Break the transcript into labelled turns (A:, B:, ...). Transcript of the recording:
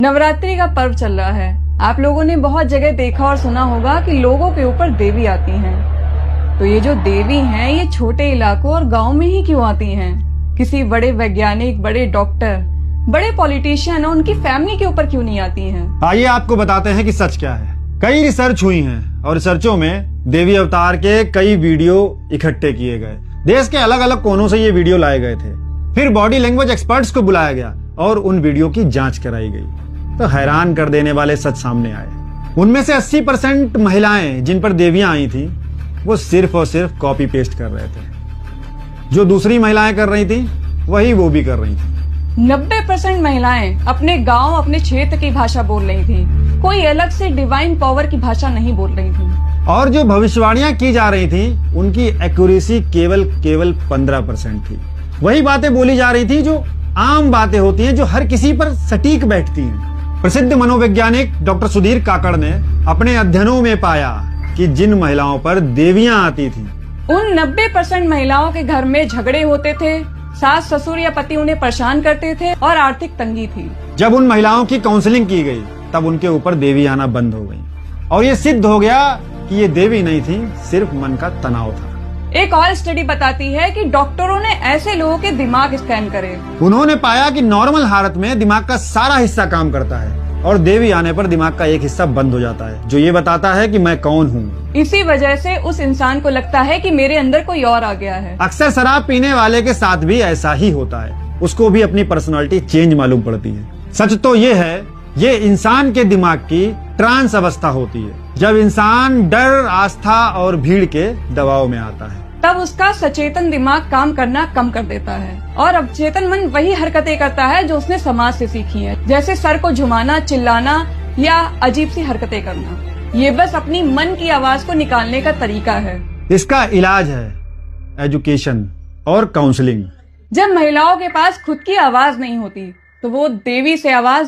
A: नवरात्रि का पर्व चल रहा है। आप लोगों ने बहुत जगह देखा और सुना होगा कि लोगों के ऊपर देवी आती हैं। तो ये जो देवी हैं ये छोटे इलाकों और गांव में ही क्यों आती हैं? किसी बड़े वैज्ञानिक, बड़े डॉक्टर, बड़े पॉलिटिशियन और उनकी फैमिली के ऊपर क्यों नहीं आती हैं?
B: आइए आपको बताते हैं कि सच क्या है। कई रिसर्च हुई हैं और रिसर्चों में देवी अवतार के कई वीडियो इकट्ठे किए गए। देश के अलग अलग कोनों से ये वीडियो लाए गए थे। फिर बॉडी लैंग्वेज एक्सपर्ट्स को बुलाया गया और उन वीडियो की जांच कराई गई। तो हैरान कर देने वाले सच सामने आए। उनमें से 80% महिलाएं जिन पर देवियां आई थी वो सिर्फ और सिर्फ कॉपी पेस्ट कर रहे थे। जो दूसरी महिलाएं कर रही थी वही वो भी कर रही थी।
A: 90% महिलाएं अपने गांव, अपने क्षेत्र की भाषा बोल रही थी। कोई अलग से डिवाइन पावर की भाषा नहीं बोल रही थी।
B: और जो भविष्यवाणियां की जा रही थी उनकी एक्यूरेसी केवल 15% थी। वही बातें बोली जा रही थी जो आम बातें होती हैं, जो हर किसी पर सटीक बैठती हैं। प्रसिद्ध मनोवैज्ञानिक डॉक्टर सुधीर काकड़ ने अपने अध्ययनों में पाया कि जिन महिलाओं पर देवियां आती थी
A: उन 90% महिलाओं के घर में झगड़े होते थे, सास ससुर या पति उन्हें परेशान करते थे और आर्थिक तंगी थी।
B: जब उन महिलाओं की काउंसलिंग की गई तब उनके ऊपर देवी आना बंद हो गई और ये सिद्ध हो गया कि ये देवी नहीं थी, सिर्फ मन का तनाव था।
A: एक और स्टडी बताती है कि डॉक्टरों ने ऐसे लोगों के दिमाग स्कैन करे।
B: उन्होंने पाया कि नॉर्मल हालत में दिमाग का सारा हिस्सा काम करता है और देवी आने पर दिमाग का एक हिस्सा बंद हो जाता है, जो ये बताता है कि मैं कौन हूँ।
A: इसी वजह से उस इंसान को लगता है कि मेरे अंदर कोई और आ गया है।
B: अक्सर शराब पीने वाले के साथ भी ऐसा ही होता है। उसको भी अपनी पर्सनालिटी चेंज मालूम पड़ती है। सच तो ये है, ये इंसान के दिमाग की ट्रांस अवस्था होती है, जब इंसान डर, आस्था और भीड़ के दबाव में आता है।
A: तब उसका सचेतन दिमाग काम करना कम कर देता है और अवचेतन मन वही हरकतें करता है जो उसने समाज से सीखी है, जैसे सर को झुमाना, चिल्लाना या अजीब सी हरकतें करना। ये बस अपनी मन की आवाज को निकालने का तरीका है।
B: इसका इलाज है एजुकेशन और काउंसलिंग।
A: जब महिलाओं के पास खुद की आवाज नहीं होती तो वो देवी से आवाज